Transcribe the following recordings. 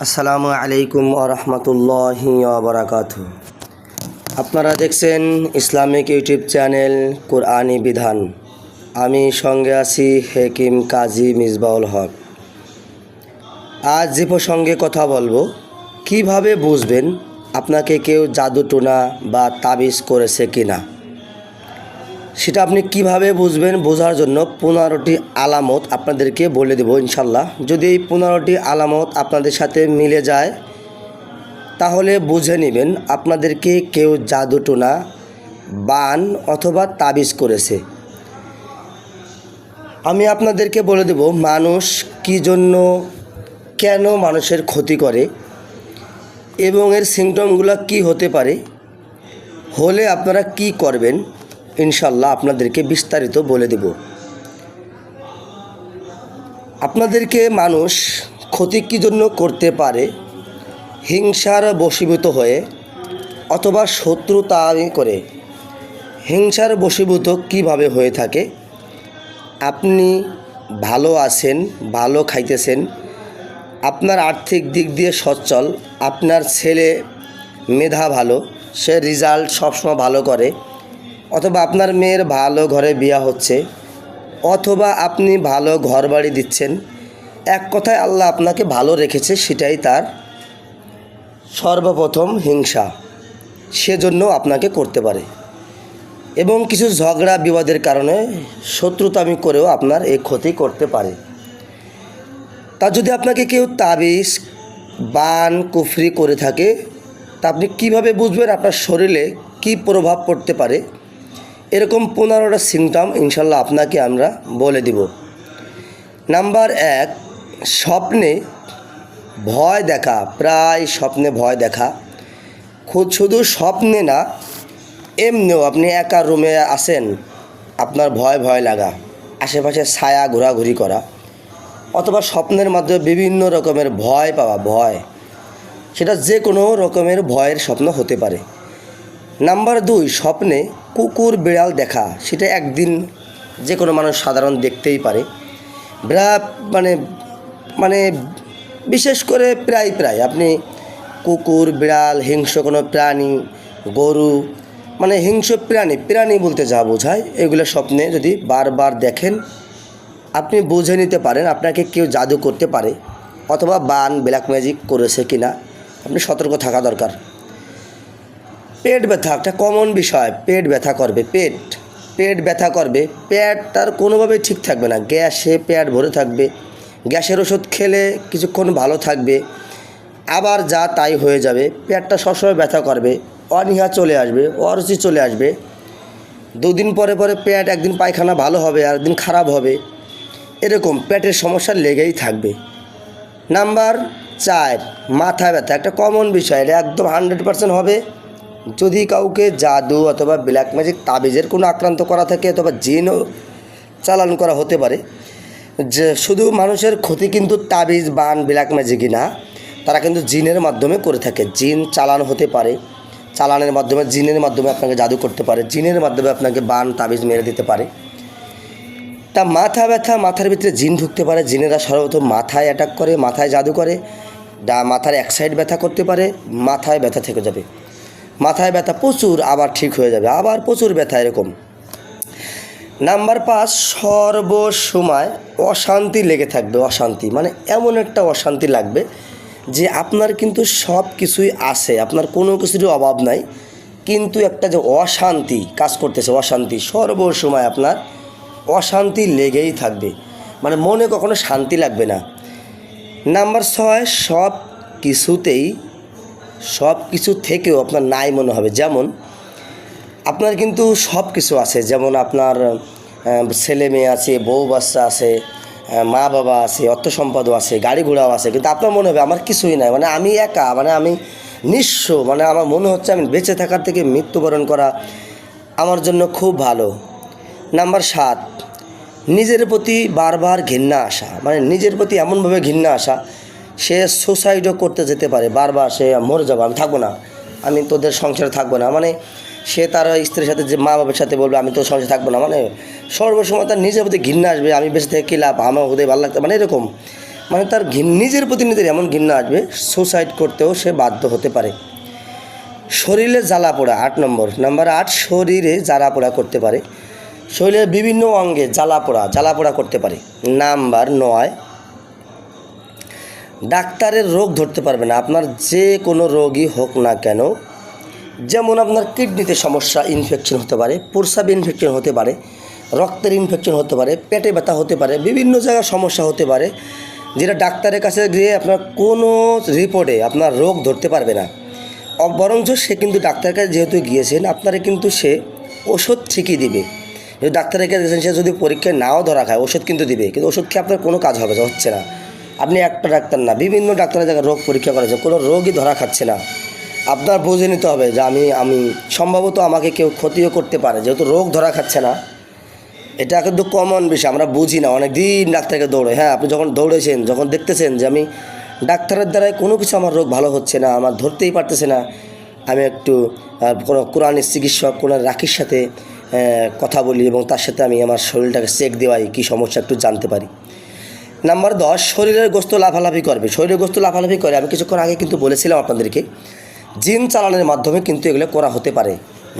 আসসালামু আলাইকুম ওয়া রাহমাতুল্লাহি ওয়া বারাকাতুহু। আপনারা দেখছেন ইসলামিক ইউটিউব চ্যানেল কোরআনী বিধান। আমি সঙ্গে আছি হেকিম কাজী মিসবাউল হক। আজ যে প্রসঙ্গে কথা বলবো, কিভাবে বুঝবেন আপনাকে কেউ জাদুটোনা বা তাবিজ করেছে কিনা। সেটা আপনি কিভাবে বুঝবেন, বোঝার জন্য 15টি আলামত আপনাদেরকে বলে দেব ইনশাল্লাহ। যদি এই 15টি আলামত আপনাদের সাথে মিলে যায় তাহলে বুঝে নেবেন আপনাদেরকে কেউ জাদুটোনা, বান অথবা তাবিজ করেছে। আমি আপনাদেরকে বলে দেব মানুষ কী জন্য, কেন মানুষের ক্ষতি করে এবং এর সিমটমগুলো কি হতে পারে, হলে আপনারা কি করবেন ইনশাল্লাহ আপনাদেরকে বিস্তারিত বলে দেব। আপনাদেরকে মানুষ ক্ষতি কী জন্য করতে পারে, হিংসার বশীভূত হয়ে অথবা শত্রুতা করে। হিংসার বশীভূত কিভাবে হয়ে থাকে? আপনি ভালো আছেন, ভালো খাইতেছেন, আপনার আর্থিক দিক দিয়ে সচ্ছল, আপনার ছেলে মেধা ভালো, সে রেজাল্ট সবসময় ভালো করে, অথবা আপনার মেয়ের ভালো ঘরে বিয়ে হচ্ছে, অথবা আপনি ভালো ঘর বাড়ি দিচ্ছেন। এক কথায় আল্লাহ আপনাকে ভালো রেখেছে, সেটাই তার সর্বপ্রথম হিংসা, সেজন্য আপনাকে করতে পারে। এবং কিছু ঝগড়া বিবাদের কারণে শত্রুতামি করেও আপনার এই ক্ষতি করতে পারে। তা যদি আপনাকে কেউ তাবিজ, বান, কুফরি করে থাকে, তা আপনি কীভাবে বুঝবেন আপনার শরীরে কী প্রভাব পড়তে পারে? এরকম 15টা সিমটম ইনশাল্লাহ আপনাকে আমরা বলে দিব। নাম্বার 1, স্বপ্নে ভয় দেখা। প্রায় স্বপ্নে ভয় দেখা, শুধু স্বপ্নে না, এমনিও আপনি একা রুমে আছেন, আপনার ভয় ভয় লাগা, আশেপাশে ছায়া ঘোরাঘুরি করা, অথবা স্বপ্নের মাধ্যমে বিভিন্ন রকমের ভয় পাওয়া, ভয়, সেটা যে কোনো রকমের ভয়ের স্বপ্ন হতে পারে। নাম্বার 2, স্বপ্নে কুকুর বিড়াল দেখা। সেটা একদিন যে কোনো মানুষ সাধারণ দেখতেই পারে। মানে মানে বিশেষ করে প্রায় আপনি কুকুর, বিড়াল, হিংস্র কোনো প্রাণী, গরু, মানে হিংস্র প্রাণী বলতে যা বোঝায়, এগুলো স্বপ্নে যদি বারবার দেখেন আপনি বুঝে নিতে পারেন আপনাকে কেউ জাদু করতে পারে, অথবা বান, ব্ল্যাক ম্যাজিক করেছে কিনা। আপনি সতর্ক থাকা দরকার। পেট ব্যথা একটা কমন বিষয়। পেট ব্যথা করবে, পেট ব্যথা করবে, পেট তার কোনোভাবেই ঠিক থাকবে না, গ্যাসে পেট ভরে থাকবে, গ্যাসের ওষুধ খেলে কিছুক্ষণ ভালো থাকবে, আবার যা তাই হয়ে যাবে। পেটটা সবসময় ব্যথা করবে, অনীহা চলে আসবে, অরুচি চলে আসবে। 2 দিন পরে পেট, একদিন পায়খানা ভালো হবে আর একদিন খারাপ হবে, এরকম পেটের সমস্যা লেগেই থাকবে। নাম্বার 4, মাথা ব্যথা একটা কমন বিষয়। এটা একদম 100% হবে যদি কাউকে জাদু অথবা ব্ল্যাক ম্যাজিক, তাবিজের কোনো আক্রান্ত করা থাকে, অথবা জিনও চালান করা হতে পারে। যে শুধু মানুষের ক্ষতি কিন্তু তাবিজ, বান, ব্ল্যাক ম্যাজিকই না, তারা কিন্তু জিনের মাধ্যমে করে থাকে। জিন চালান হতে পারে, চালানের মাধ্যমে, জিনের মাধ্যমে আপনাকে জাদু করতে পারে, জিনের মাধ্যমে আপনাকে বান, তাবিজ মেরে দিতে পারে। তা মাথা ব্যথা, মাথার ভিতরে জিন ঢুকতে পারে। জিনেরা সর্বপ্রথম মাথায় অ্যাটাক করে, মাথায় জাদু করে। মাথার এক সাইড ব্যথা করতে পারে, মাথায় ব্যথা থেকে যাবে, মাথায় ব্যথা প্রচুর, আবার ঠিক হয়ে যাবে, আবার প্রচুর ব্যথা, এরকম। নাম্বার 5, সর্বসময় অশান্তি লেগে থাকবে। অশান্তি মানে এমন একটা অশান্তি লাগবে যে আপনার কিন্তু সব কিছুই আছে, আপনার কোনো কিছুরই অভাব নাই, কিন্তু একটা যে অশান্তি কাজ করতেছে, অশান্তি সর্বসময় আপনার অশান্তি লেগেই থাকবে, মানে মনে কখনো শান্তি লাগবে না। নাম্বার 6, সব কিছু থেকেও আপনার নাই মনে হবে। যেমন আপনার কিন্তু সব কিছু আছে, যেমন আপনার ছেলে মেয়ে আছে, বউ বাচ্চা আছে, মা বাবা আছে, অর্থ সম্পদও আছে, গাড়ি ঘোড়াও আছে, কিন্তু আপনার মনে হবে আমার কিছুই নাই, মানে আমি একা, মানে আমি নিঃস্ব, মানে আমার মনে হচ্ছে আমি বেঁচে থাকার থেকে মৃত্যুবরণ করা আমার জন্য খুব ভালো। নাম্বার 7, নিজের প্রতি বারবার ঘৃণা আসা, মানে নিজের প্রতি এমনভাবে ঘৃণা আসা, সে সুসাইডও করতে যেতে পারে, বারবার সে মরে যাবো, আমি থাকবো না, আমি তোদের সংসারে থাকবো না, মানে সে তার স্ত্রীর সাথে, যে মা বাবার সাথে বলবে আমি তোর সংসারে থাকবো না, মানে সর্বসময় তার নিজের প্রতি ঘৃণা আসবে, আমি বেঁচে থেকে কী লাভ, আমার ওদের ভালো লাগতো, মানে এরকম মানে তার নিজের প্রতি নিজের এমন ঘৃণা আসবে, সুসাইড করতেও সে বাধ্য হতে পারে। শরীরে জ্বালা পোড়া 8 নম্বর। নাম্বার 8, শরীরে জ্বালা পোড়া করতে পারে, শরীরের বিভিন্ন অঙ্গে জ্বালা পোড়া করতে পারে। নাম্বার 9, ডাক্তারের রোগ ধরতে পারবে না, আপনার যে কোনো রোগই হোক না কেন। যেমন আপনার কিডনিতে সমস্যা, ইনফেকশন হতে পারে, প্রস্রাব ইনফেকশন হতে পারে, রক্তের ইনফেকশন হতে পারে, পেটে ব্যথা হতে পারে, বিভিন্ন জায়গায় সমস্যা হতে পারে, যেটা ডাক্তারের কাছে গিয়ে আপনার কোনো রিপোর্টে আপনার রোগ ধরতে পারবে না। বরঞ্চ সে কিন্তু ডাক্তারের কাছে যেহেতু গিয়েছেন, আপনারা কিন্তু সে ওষুধ ঠিকই দিবে। যদি ডাক্তারের কাছে গেছেন, সে যদি পরীক্ষায় নাও ধরা খায়, ওষুধ কিন্তু দিবে, কিন্তু ওষুধ খেয়ে আপনার কোনো কাজ হচ্ছে না। আপনি একটা ডাক্তার না, বিভিন্ন ডাক্তারের জায়গায় রোগ পরীক্ষা করেছে, কোনো রোগই ধরা খাচ্ছে না। আপনার বুঝে নিতে হবে যে আমি সম্ভবত আমাকে কেউ ক্ষতিও করতে পারে, যেহেতু রোগ ধরা খাচ্ছে না। এটা কিন্তু কমন বিষয়, আমরা বুঝি না, অনেক দিন ডাক্তারকে দৌড়ে। হ্যাঁ, আপনি যখন দৌড়েছেন, যখন দেখতেছেন যে আমি ডাক্তারের দ্বারাই কোনো কিছু আমার রোগ ভালো হচ্ছে না, আমার ধরতেই পারতেছে না, আমি একটু কোনো কোরআনের চিকিৎসক, কোনো রাখির সাথে কথা বলি এবং তার সাথে আমি আমার শরীরটাকে চেক দেওয়াই, কী সমস্যা একটু জানতে পারি। নাম্বার 10, শরীরের গোস্ত লাফালাফি করবে। শরীরের গোস্ত লাফালাফি করে, আমি কিছুক্ষণ আগে কিন্তু বলেছিলাম আপনাদেরকে, জিন চালানের মাধ্যমে কিন্তু এগুলো করা হতে পারে।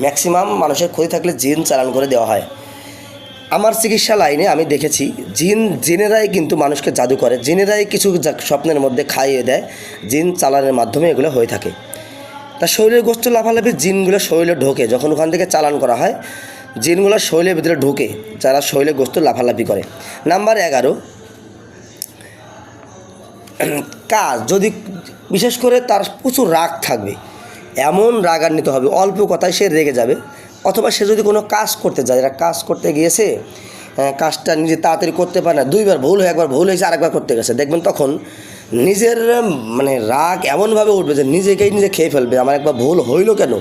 ম্যাক্সিমাম মানুষের ক্ষতি থাকলে জিন চালান করে দেওয়া হয়। আমার চিকিৎসা লাইনে আমি দেখেছি জিনেরাই কিন্তু মানুষকে জাদু করে, জিনেরাই কিছু স্বপ্নের মধ্যে খাইয়ে দেয়, জিন চালানের মাধ্যমে এগুলো হয়ে থাকে। তা শরীরের গোস্ত লাফালাফি, জিনগুলো শরীরে ঢোকে, যখন ওখান থেকে চালান করা হয়, জিনগুলো শরীরের ভিতরে ঢোকে, যারা শরীরে গোস্ত লাফালাফি করে। নাম্বার 11, কাজ যদি বিশেষ করে তার প্রচুর রাগ থাকবে, এমন রাগান্বিত হবে, অল্প কথায় সে রেগে যাবে। অথবা সে যদি কোনো কাজ করতে যায়, এটা কাজ করতে গিয়েছে, কাজটা নিজে তাড়াতাড়ি করতে পারে না, 2বার ভুল হয়ে, একবার ভুল হয়েছে, আরেকবার করতে গেছে, দেখবেন তখন নিজের মানে রাগ এমনভাবে উঠবে যে নিজে খেয়ে ফেলবে, আমার একবার ভুল হইল কেন।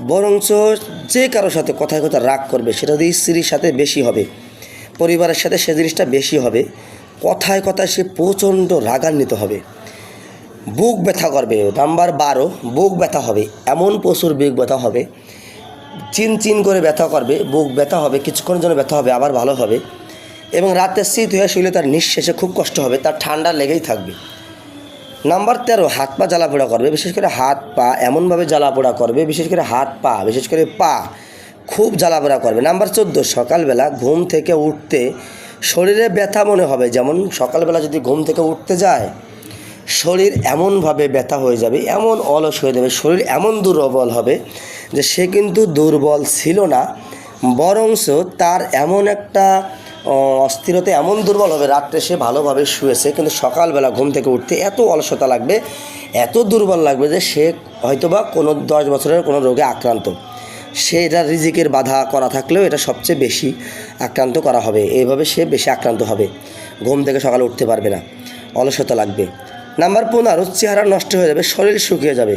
বরঞ্চ যে কারোর সাথে কথায় কথায় রাগ করবে, সেটা যদি স্ত্রীর সাথে বেশি হবে, পরিবারের সাথে সে জিনিসটা বেশি হবে, কথায় কথায় সে প্রচণ্ড রাগান্বিত হবে। বুক ব্যথা করবে। নাম্বার 12, বুক ব্যথা হবে, এমন প্রচুর বুক ব্যথা হবে, চিন করে ব্যথা করবে, বুক ব্যথা হবে, কিছুক্ষণের জন্য ব্যথা হবে, আবার ভালো হবে, এবং রাতে শীত হয়ে শুলে তার নিঃশ্বাসে খুব কষ্ট হবে, তার ঠান্ডা লেগেই থাকবে। নাম্বার 13, হাত পা জ্বালাপোড়া করবে, বিশেষ করে হাত পা এমনভাবে জ্বালাপোড়া করবে, বিশেষ করে হাত পা, বিশেষ করে পা খুব জ্বালাপোড়া করবে। নাম্বার 14, সকালবেলা ঘুম থেকে উঠতে শরীরে ব্যথা মনে হবে, যেমন সকালবেলা যদি ঘুম থেকে উঠতে যায়, শরীর এমনভাবে ব্যথা হয়ে যাবে, এমন অলস হয়ে যাবে, শরীর এমন দুর্বল হবে যে সে কিন্তু দুর্বল ছিল না, বরঞ্চ তার এমন একটা অস্থিরতা, এমন দুর্বল হবে, রাত্রে সে ভালোভাবে শুয়েছে, কিন্তু সকালবেলা ঘুম থেকে উঠতে এত অলসতা লাগবে, এত দুর্বল লাগবে যে সে হয়তোবা কোনো 10 বছরের কোনো রোগে আক্রান্ত। সে এটা রিজিকের বাধা করা থাকলেও এটা সবচেয়ে বেশি আক্রান্ত করা হবে, এইভাবে সে বেশি আক্রান্ত হবে, ঘুম থেকে সকালে উঠতে পারবে না, অলসতা লাগবে। নাম্বার 15, চেহারা নষ্ট হয়ে যাবে, শরীর শুকিয়ে যাবে,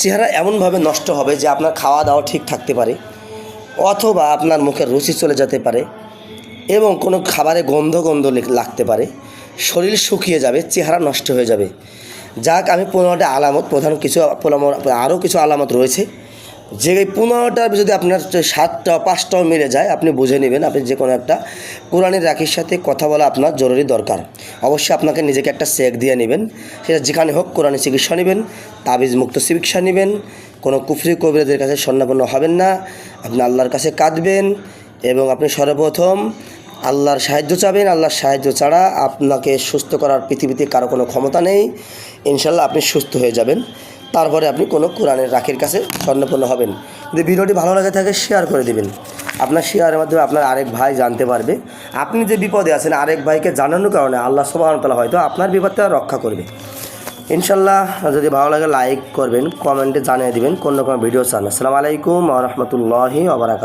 চেহারা এমনভাবে নষ্ট হবে যে আপনার খাওয়া দাওয়া ঠিক থাকতে পারে, অথবা আপনার মুখের রুচি চলে যেতে পারে, এবং কোনো খাবারে গন্ধ লাগতে পারে, শরীর শুকিয়ে যাবে, চেহারা নষ্ট হয়ে যাবে। যাক, আমি 15টা আলামত, প্রধান কিছু আরও কিছু আলামত রয়েছে, যে 15টার যদি আপনার 7টা 5টাও মিলে যায়, আপনি বুঝে নেবেন আপনি যে কোনো একটা কোরআনের রাখির সাথে কথা বলা আপনার জরুরি দরকার। অবশ্যই আপনাকে নিজেকে একটা চেক দিয়ে নেবেন, সেটা যেখানে হোক কোরআনের চিকিৎসা নেবেন, তাবিজ মুক্ত চিকিৎসা নেবেন, কোনো কুফরি কবিরাদের কাছে স্বর্ণাপন্ন হবেন না, আপনি আল্লাহর কাছে কাঁদবেন, এবং আপনি সর্বপ্রথম আল্লাহর সাহায্য চাবেন। আল্লাহর সাহায্য ছাড়া আপনাকে সুস্থ করার পৃথিবীতে কারো কোনো ক্ষমতা নেই। ইনশাল্লাহ আপনি সুস্থ হয়ে যাবেন, তারপরে আপনি কোনো কোরআনের রাখির কাছে স্বর্ণপন্ন হবেন। যদি ভিডিওটি ভালো লাগে থাকে শেয়ার করে দেবেন, আপনার শেয়ারের মাধ্যমে আপনার আরেক ভাই জানতে পারবে। আপনি যে বিপদে আছেন, আরেক ভাইকে জানানোর কারণে আল্লাহ সুবহানাহু ওয়া তাআলা হয়তো আপনার বিপদটা রক্ষা করবে। ইনশাল্লাহ যদি ভালো লাগে লাইক করবেন, কমেন্টে জানিয়ে দিবেন কোন রকম ভিডিও চান। আসসালামু আলাইকুম ওয়া রাহমাতুল্লাহি ওয়া বারাকাতুহু।